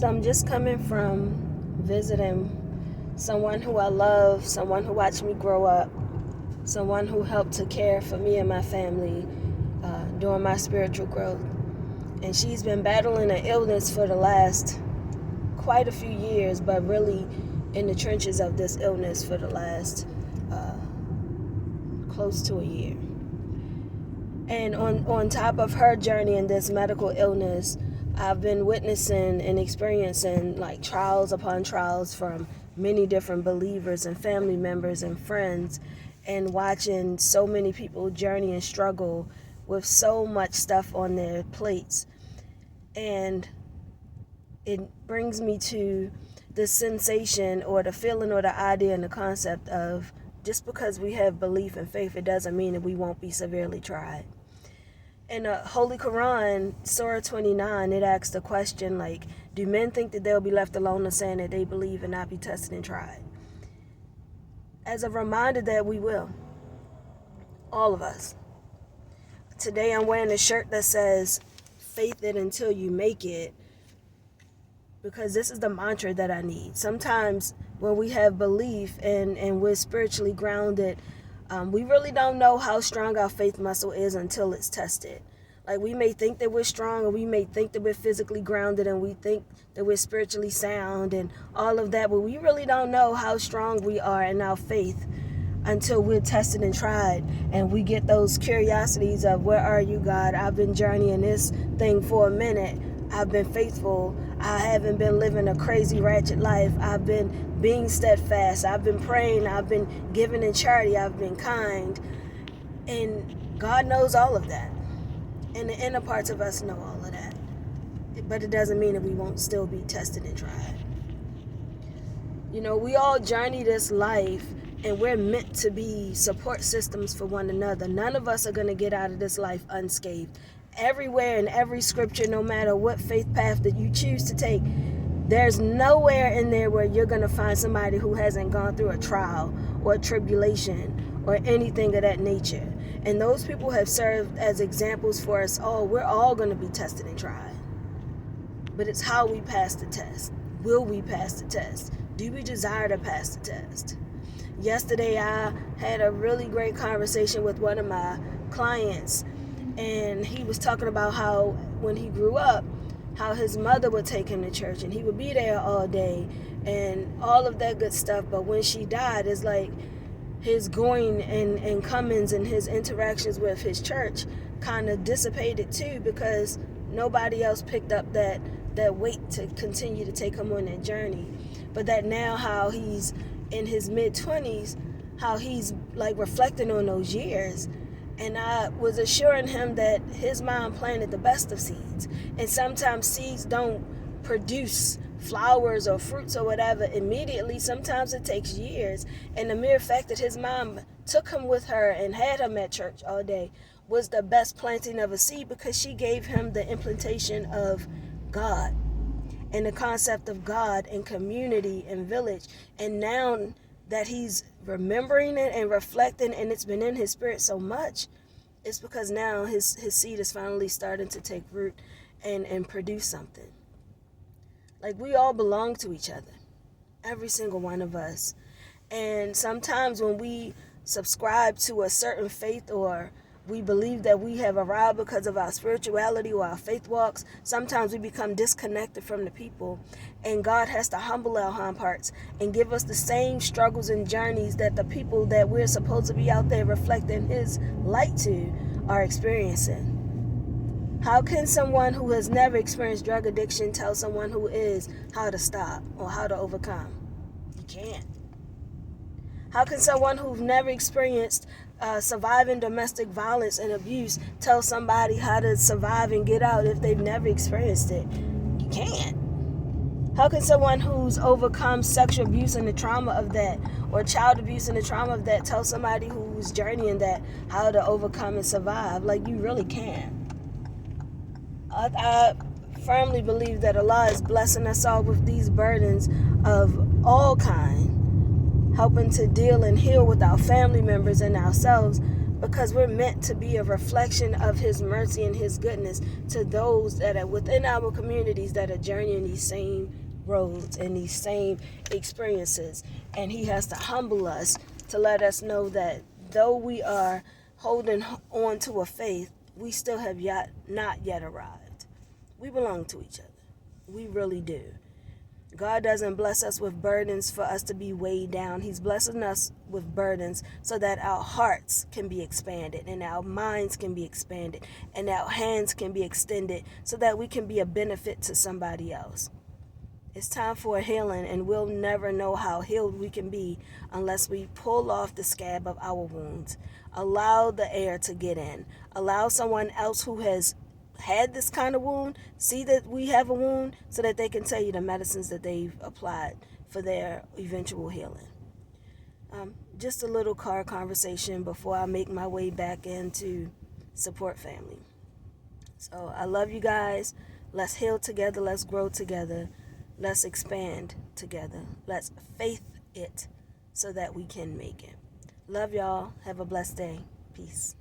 I'm just coming from visiting someone who I love, someone who watched me grow up, someone who helped to care for me and my family during my spiritual growth. And she's been battling an illness for the last quite a few years, but really in the trenches of this illness for the last close to a year. And on top of her journey in this medical illness, I've been witnessing and experiencing like trials upon trials from many different believers and family members and friends, and watching so many people journey and struggle with so much stuff on their plates. And it brings me to the sensation or the feeling or the idea and the concept of just because we have belief and faith, it doesn't mean that we won't be severely tried. In the Holy Quran, Surah 29, it asks the question, like, do men think that they'll be left alone in saying that they believe and not be tested and tried? As a reminder that we will. All of us. Today I'm wearing a shirt that says, faith it until you make it, because this is the mantra that I need. Sometimes when we have belief and we're spiritually grounded, we really don't know how strong our faith muscle is until it's tested. Like, we may think that we're strong, and we may think that we're physically grounded, and we think that we're spiritually sound and all of that, but we really don't know how strong we are in our faith until we're tested and tried, and we get those curiosities of, where are you, God? I've been journeying this thing for a minute. I've been faithful. I haven't been living a crazy ratchet life. I've been being steadfast. I've been praying. I've been giving in charity. I've been kind. And God knows all of that. And the inner parts of us know all of that. But it doesn't mean that we won't still be tested and tried. You know, we all journey this life, and we're meant to be support systems for one another. None of us are going to get out of this life unscathed. Everywhere in every scripture, no matter what faith path that you choose to take, there's nowhere in there where you're going to find somebody who hasn't gone through a trial or a tribulation or anything of that nature. And those people have served as examples for us all. We're all going to be tested and tried. But it's how we pass the test. Will we pass the test? Do we desire to pass the test? Yesterday, I had a really great conversation with one of my clients, and he was talking about how when he grew up, how his mother would take him to church, and he would be there all day and all of that good stuff. But when she died, it's like his going and comings and his interactions with his church kind of dissipated too, because nobody else picked up that weight to continue to take him on that journey. But that now, how he's in his mid-20s, how he's like reflecting on those years. And I was assuring him that his mom planted the best of seeds. And sometimes seeds don't produce flowers or fruits or whatever immediately. Sometimes it takes years. And the mere fact that his mom took him with her and had him at church all day was the best planting of a seed, because she gave him the implantation of God and the concept of God and community and village. And now that he's remembering it and reflecting, and it's been in his spirit so much, it's because now his seed is finally starting to take root and produce something. Like, we all belong to each other, every single one of us. And sometimes when we subscribe to a certain faith, or we believe that we have arrived because of our spirituality or our faith walks, sometimes we become disconnected from the people, and God has to humble our hind parts and give us the same struggles and journeys that the people that we're supposed to be out there reflecting his light to are experiencing. How can someone who has never experienced drug addiction tell someone who is how to stop or how to overcome? You can't. How can someone who's never experienced surviving domestic violence and abuse tell somebody how to survive and get out if they've never experienced it? You can't. How can someone who's overcome sexual abuse and the trauma of that, or child abuse and the trauma of that, tell somebody who's journeying that how to overcome and survive? Like, you really can't. I firmly believe that Allah is blessing us all with these burdens of all kinds, helping to deal and heal with our family members and ourselves. because we're meant to be a reflection of his mercy and his goodness to those that are within our communities that are journeying these same roads and these same experiences. And he has to humble us to let us know that though we are holding on to a faith, we still have not yet arrived. We belong to each other. We really do. God doesn't bless us with burdens for us to be weighed down. He's blessing us with burdens so that our hearts can be expanded and our minds can be expanded and our hands can be extended so that we can be a benefit to somebody else. It's time for a healing, and we'll never know how healed we can be unless we pull off the scab of our wounds. Allow the air to get in. Allow someone else who has had this kind of wound see that we have a wound so that they can tell you the medicines that they've applied for their eventual healing. Just a little car conversation before I make my way back into support family. So I love you guys. Let's heal together. Let's grow together. Let's expand together. Let's faith it so that we can make it. Love y'all. Have a blessed day. Peace.